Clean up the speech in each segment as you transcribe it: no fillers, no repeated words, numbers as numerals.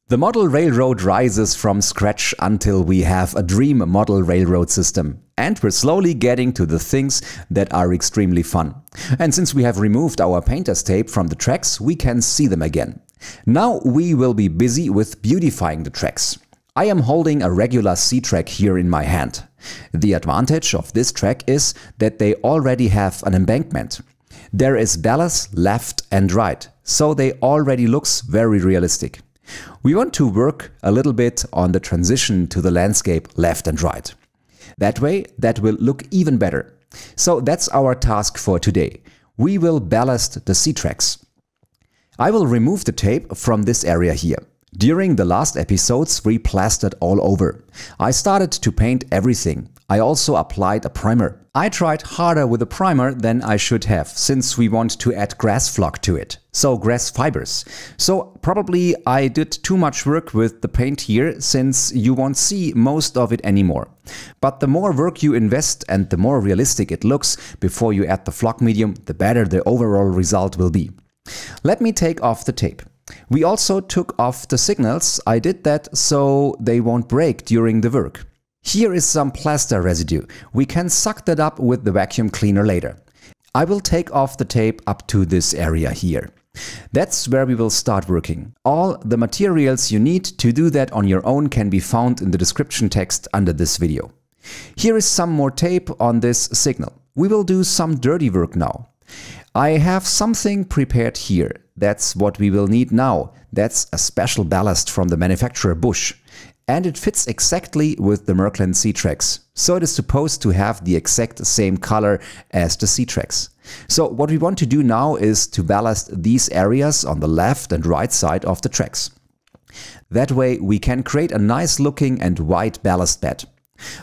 The model railroad rises from scratch until we have a dream model railroad system. And we're slowly getting to the things that are extremely fun. And since we have removed our painter's tape from the tracks, we can see them again. Now we will be busy with beautifying the tracks. I am holding a regular C-track here in my hand. The advantage of this track is that they already have an embankment. There is ballast left and right, so they already looks very realistic. We want to work a little bit on the transition to the landscape left and right. That way, that will look even better. So that's our task for today. We will ballast the C-tracks. I will remove the tape from this area here. During the last episodes, we plastered all over. I started to paint everything. I also applied a primer. I tried harder with a primer than I should have, since we want to add grass flock to it. So grass fibers. So probably I did too much work with the paint here, since you won't see most of it anymore. But the more work you invest and the more realistic it looks before you add the flock medium, the better the overall result will be. Let me take off the tape. We also took off the signals. I did that so they won't break during the work. Here is some plaster residue. We can suck that up with the vacuum cleaner later. I will take off the tape up to this area here. That's where we will start working. All the materials you need to do that on your own can be found in the description text under this video. Here is some more tape on this signal. We will do some dirty work now. I have something prepared here. That's what we will need now. That's a special ballast from the manufacturer Bosch. And it fits exactly with the Märklin C-tracks. So it is supposed to have the exact same color as the C-tracks. So what we want to do now is to ballast these areas on the left and right side of the tracks. That way we can create a nice looking and white ballast bed.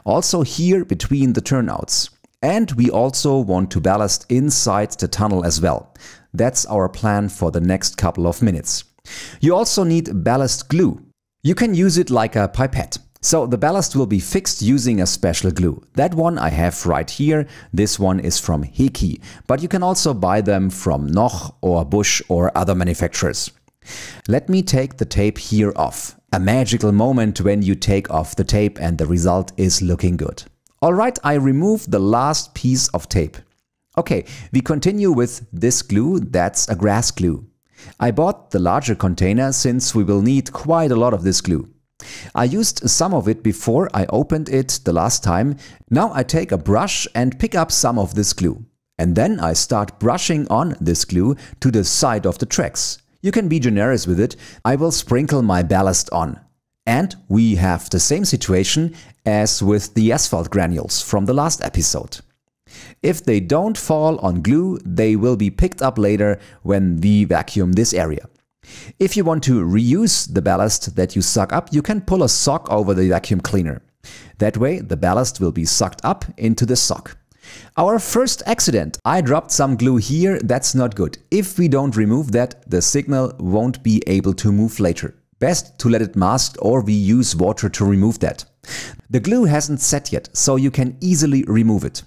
Also here between the turnouts. And we also want to ballast inside the tunnel as well. That's our plan for the next couple of minutes. You also need ballast glue. You can use it like a pipette. So the ballast will be fixed using a special glue. That one I have right here. This one is from Heki, but you can also buy them from Noch or Bosch or other manufacturers. Let me take the tape here off. A magical moment when you take off the tape and the result is looking good. Alright, I removed the last piece of tape. Okay, we continue with this glue. That's a grass glue. I bought the larger container since we will need quite a lot of this glue. I used some of it before I opened it the last time. Now I take a brush and pick up some of this glue. And then I start brushing on this glue to the side of the tracks. You can be generous with it. I will sprinkle my ballast on. And we have the same situation as with the asphalt granules from the last episode. If they don't fall on glue, they will be picked up later when we vacuum this area. If you want to reuse the ballast that you suck up, you can pull a sock over the vacuum cleaner. That way the ballast will be sucked up into the sock. Our first accident. I dropped some glue here. That's not good. If we don't remove that, the signal won't be able to move later. Best to let it mask or we use water to remove that. The glue hasn't set yet, so you can easily remove it.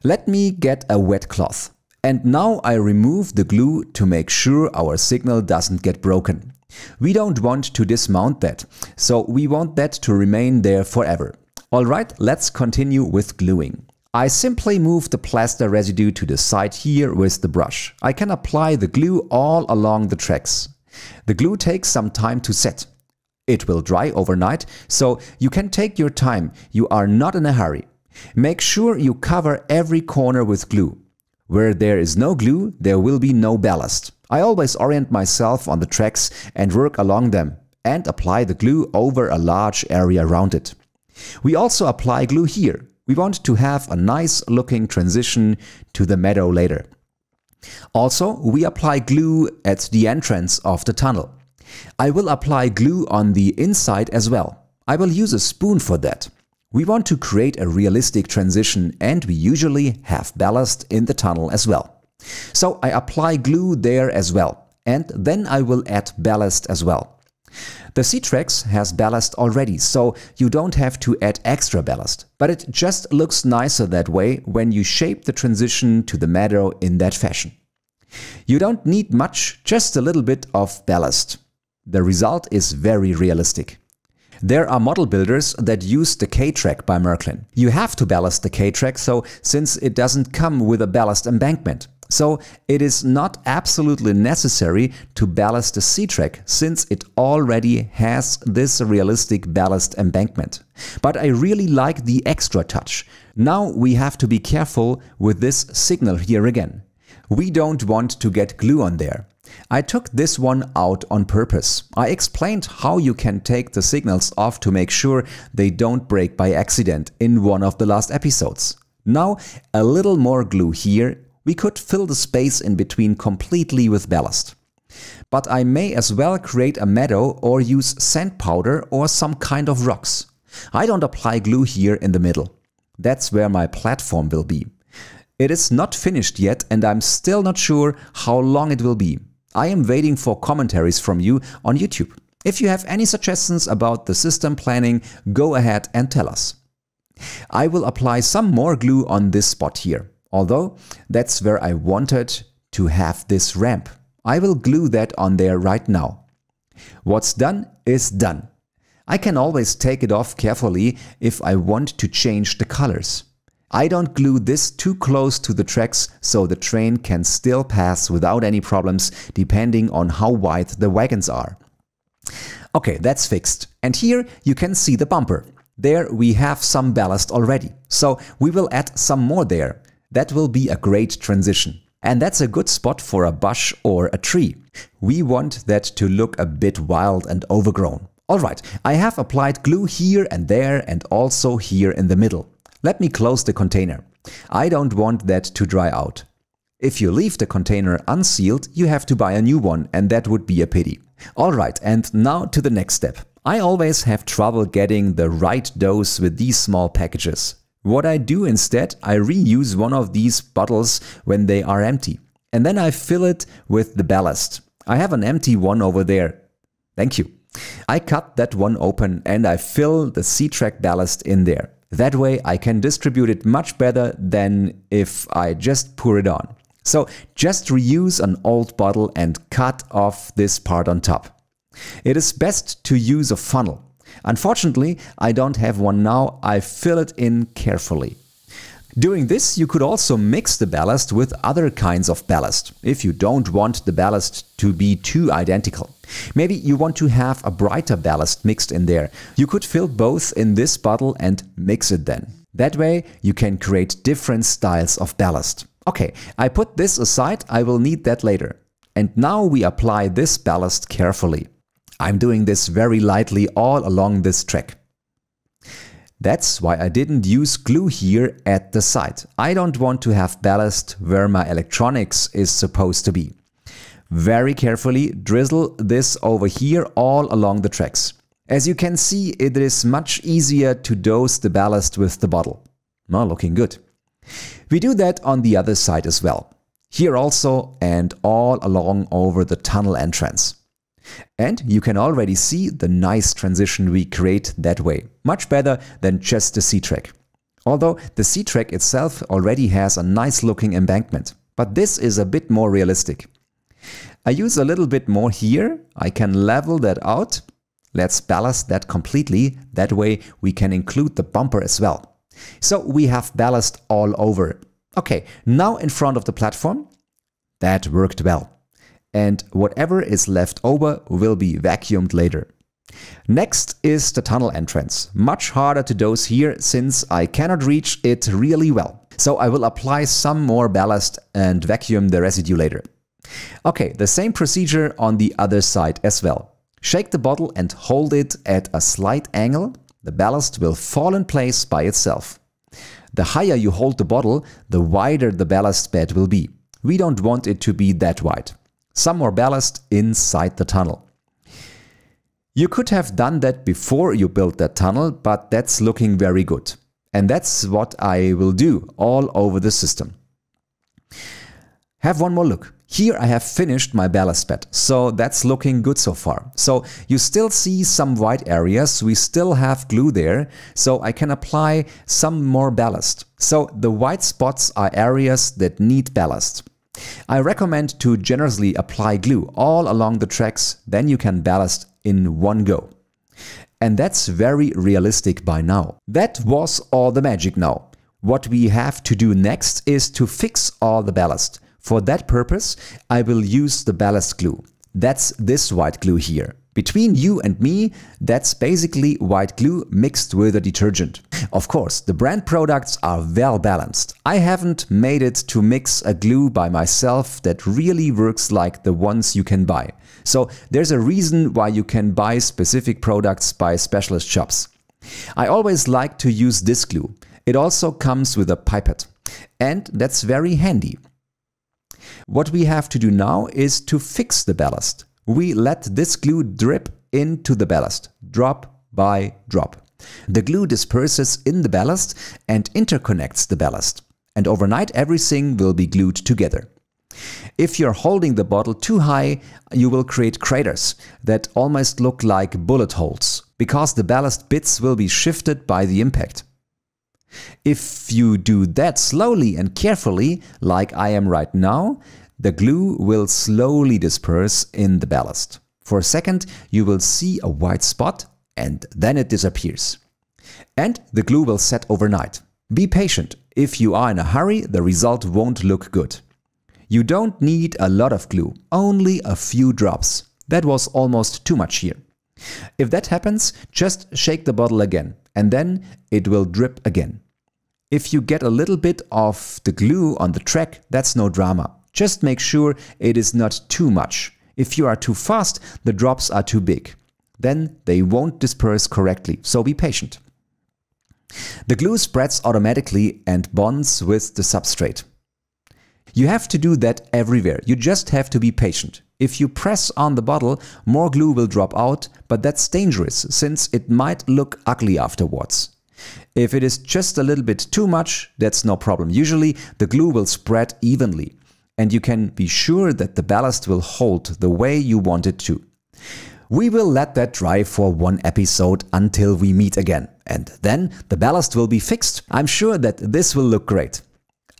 Let me get a wet cloth. And now I remove the glue to make sure our signal doesn't get broken. We don't want to dismount that, so we want that to remain there forever. Alright, let's continue with gluing. I simply move the plaster residue to the side here with the brush. I can apply the glue all along the tracks. The glue takes some time to set. It will dry overnight, so you can take your time. You are not in a hurry. Make sure you cover every corner with glue. Where there is no glue, there will be no ballast. I always orient myself on the tracks and work along them and apply the glue over a large area around it. We also apply glue here. We want to have a nice looking transition to the meadow later. Also, we apply glue at the entrance of the tunnel. I will apply glue on the inside as well. I will use a spoon for that. We want to create a realistic transition and we usually have ballast in the tunnel as well. So I apply glue there as well and then I will add ballast as well. The C-tracks has ballast already, so you don't have to add extra ballast, but it just looks nicer that way when you shape the transition to the meadow in that fashion. You don't need much, just a little bit of ballast. The result is very realistic. There are model builders that use the K-Track by Märklin. You have to ballast the K-Track, since it doesn't come with a ballast embankment. So it is not absolutely necessary to ballast the C-Track, since it already has this realistic ballast embankment. But I really like the extra touch. Now we have to be careful with this signal here again. We don't want to get glue on there. I took this one out on purpose. I explained how you can take the signals off to make sure they don't break by accident in one of the last episodes. Now a little more glue here. We could fill the space in between completely with ballast. But I may as well create a meadow or use sand powder or some kind of rocks. I don't apply glue here in the middle. That's where my platform will be. It is not finished yet and I'm still not sure how long it will be. I am waiting for commentaries from you on YouTube. If you have any suggestions about the system planning, go ahead and tell us. I will apply some more glue on this spot here. Although that's where I wanted to have this ramp. I will glue that on there right now. What's done is done. I can always take it off carefully if I want to change the colors. I don't glue this too close to the tracks so the train can still pass without any problems depending on how wide the wagons are. Okay, that's fixed. And here you can see the bumper. There we have some ballast already. So we will add some more there. That will be a great transition. And that's a good spot for a bush or a tree. We want that to look a bit wild and overgrown. Alright, I have applied glue here and there and also here in the middle. Let me close the container. I don't want that to dry out. If you leave the container unsealed, you have to buy a new one and that would be a pity. Alright, and now to the next step. I always have trouble getting the right dose with these small packages. What I do instead, I reuse one of these bottles when they are empty. And then I fill it with the ballast. I have an empty one over there. Thank you. I cut that one open and I fill the C-Track ballast in there. That way I can distribute it much better than if I just pour it on. So just reuse an old bottle and cut off this part on top. It is best to use a funnel. Unfortunately, I don't have one now. I fill it in carefully. Doing this, you could also mix the ballast with other kinds of ballast, if you don't want the ballast to be too identical. Maybe you want to have a brighter ballast mixed in there. You could fill both in this bottle and mix it then. That way, you can create different styles of ballast. Okay, I put this aside, I will need that later. And now we apply this ballast carefully. I'm doing this very lightly all along this track. That's why I didn't use glue here at the side. I don't want to have ballast where my electronics is supposed to be. Very carefully drizzle this over here all along the tracks. As you can see, it is much easier to dose the ballast with the bottle. Well, looking good. We do that on the other side as well. Here also and all along over the tunnel entrance. And you can already see the nice transition we create that way. Much better than just the C-Track. Although the C-Track itself already has a nice looking embankment. But this is a bit more realistic. I use a little bit more here. I can level that out. Let's ballast that completely. That way we can include the bumper as well. So we have ballast all over. Okay, now in front of the platform. That worked well. And whatever is left over will be vacuumed later. Next is the tunnel entrance. Much harder to dose here since I cannot reach it really well. So I will apply some more ballast and vacuum the residue later. Okay, the same procedure on the other side as well. Shake the bottle and hold it at a slight angle. The ballast will fall in place by itself. The higher you hold the bottle, the wider the ballast bed will be. We don't want it to be that wide. Some more ballast inside the tunnel. You could have done that before you built that tunnel, but that's looking very good. And that's what I will do all over the system. Have one more look. Here I have finished my ballast bed, so that's looking good so far. So you still see some white areas, we still have glue there, so I can apply some more ballast. So the white spots are areas that need ballast. I recommend to generously apply glue all along the tracks, then you can ballast in one go. And that's very realistic by now. That was all the magic now. What we have to do next is to fix all the ballast. For that purpose, I will use the ballast glue. That's this white glue here. Between you and me, that's basically white glue mixed with a detergent. Of course, the brand products are well balanced. I haven't made it to mix a glue by myself that really works like the ones you can buy. So there's a reason why you can buy specific products by specialist shops. I always like to use this glue. It also comes with a pipette, and that's very handy. What we have to do now is to fix the ballast. We let this glue drip into the ballast, drop by drop. The glue disperses in the ballast and interconnects the ballast. And overnight everything will be glued together. If you're holding the bottle too high, you will create craters that almost look like bullet holes, because the ballast bits will be shifted by the impact. If you do that slowly and carefully, like I am right now, the glue will slowly disperse in the ballast. For a second, you will see a white spot and then it disappears. And the glue will set overnight. Be patient. If you are in a hurry, the result won't look good. You don't need a lot of glue, only a few drops. That was almost too much here. If that happens, just shake the bottle again and then it will drip again. If you get a little bit of the glue on the track, that's no drama. Just make sure it is not too much. If you are too fast, the drops are too big. Then they won't disperse correctly, so be patient. The glue spreads automatically and bonds with the substrate. You have to do that everywhere. You just have to be patient. If you press on the bottle, more glue will drop out, but that's dangerous since it might look ugly afterwards. If it is just a little bit too much, that's no problem. Usually the glue will spread evenly and you can be sure that the ballast will hold the way you want it to. We will let that dry for one episode until we meet again, and then the ballast will be fixed. I'm sure that this will look great.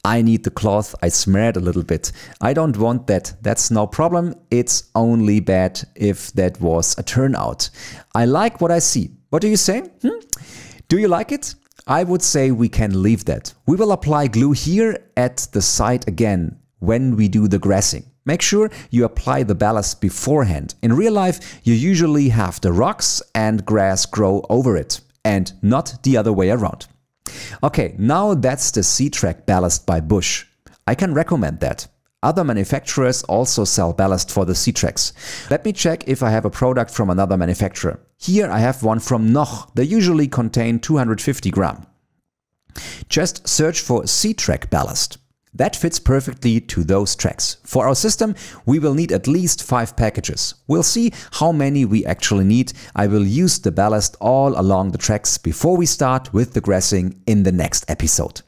I need the cloth, I smeared a little bit. I don't want that, that's no problem. It's only bad if that was a turnout. I like what I see. What do you say? Do you like it? I would say we can leave that. We will apply glue here at the side again when we do the grassing. Make sure you apply the ballast beforehand. In real life, you usually have the rocks and grass grow over it, and not the other way around. Okay, now that's the C-Track ballast by Bush. I can recommend that. Other manufacturers also sell ballast for the C-Tracks. Let me check if I have a product from another manufacturer. Here I have one from Noch. They usually contain 250 gram. Just search for C-Track ballast. That fits perfectly to those tracks. For our system, we will need at least 5 packages. We'll see how many we actually need. I will use the ballast all along the tracks before we start with the grassing in the next episode.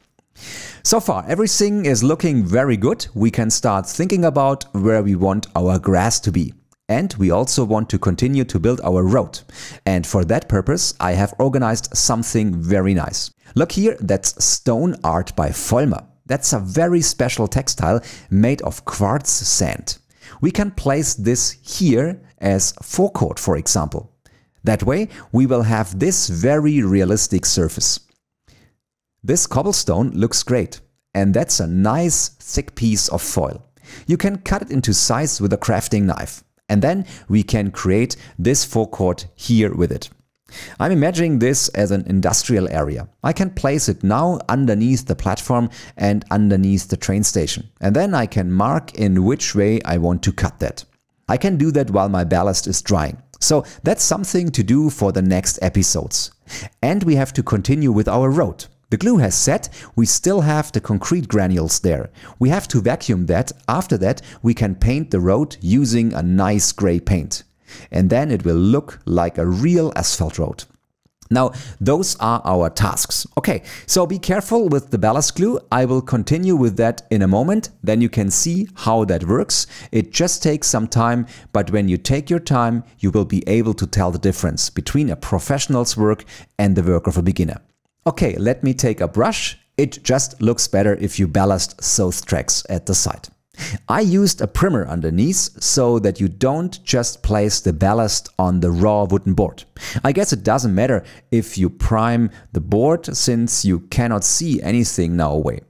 So far, everything is looking very good. We can start thinking about where we want our grass to be. And we also want to continue to build our road. And for that purpose, I have organized something very nice. Look here, that's stone art by Vollmer. That's a very special textile made of quartz sand. We can place this here as forecourt, for example. That way we will have this very realistic surface. This cobblestone looks great, and that's a nice thick piece of foil. You can cut it into size with a crafting knife, and then we can create this forecourt here with it. I'm imagining this as an industrial area. I can place it now underneath the platform and underneath the train station. And then I can mark in which way I want to cut that. I can do that while my ballast is drying. So that's something to do for the next episodes. And we have to continue with our road. The glue has set, we still have the concrete granules there. We have to vacuum that. After that, we can paint the road using a nice gray paint. And then it will look like a real asphalt road. Now, those are our tasks. Okay, so be careful with the ballast glue. I will continue with that in a moment. Then you can see how that works. It just takes some time, but when you take your time, you will be able to tell the difference between a professional's work and the work of a beginner. Okay, let me take a brush. It just looks better if you ballast those tracks at the side. I used a primer underneath so that you don't just place the ballast on the raw wooden board. I guess it doesn't matter if you prime the board since you cannot see anything now away.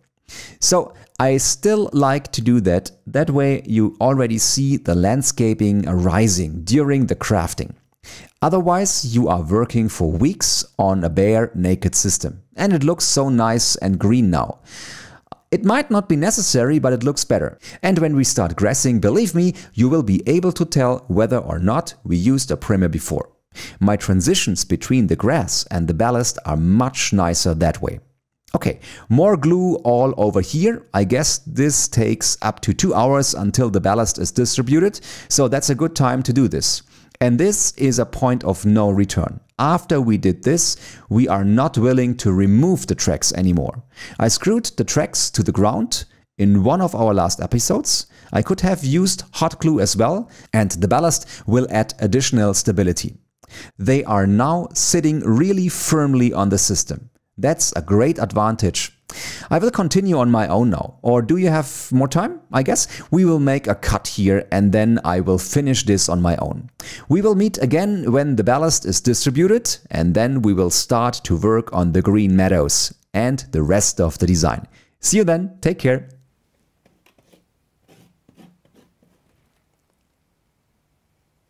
So I still like to do that. That way you already see the landscaping arising during the crafting. Otherwise, you are working for weeks on a bare, naked system. And it looks so nice and green now. It might not be necessary, but it looks better. And when we start grassing, believe me, you will be able to tell whether or not we used a primer before. My transitions between the grass and the ballast are much nicer that way. Okay, more glue all over here. I guess this takes up to 2 hours until the ballast is distributed, so that's a good time to do this. And this is a point of no return. After we did this, we are not willing to remove the tracks anymore. I screwed the tracks to the ground in one of our last episodes. I could have used hot glue as well, and the ballast will add additional stability. They are now sitting really firmly on the system. That's a great advantage. I will continue on my own now. Or do you have more time? I guess we will make a cut here and then I will finish this on my own. We will meet again when the ballast is distributed and then we will start to work on the green meadows and the rest of the design. See you then. Take care.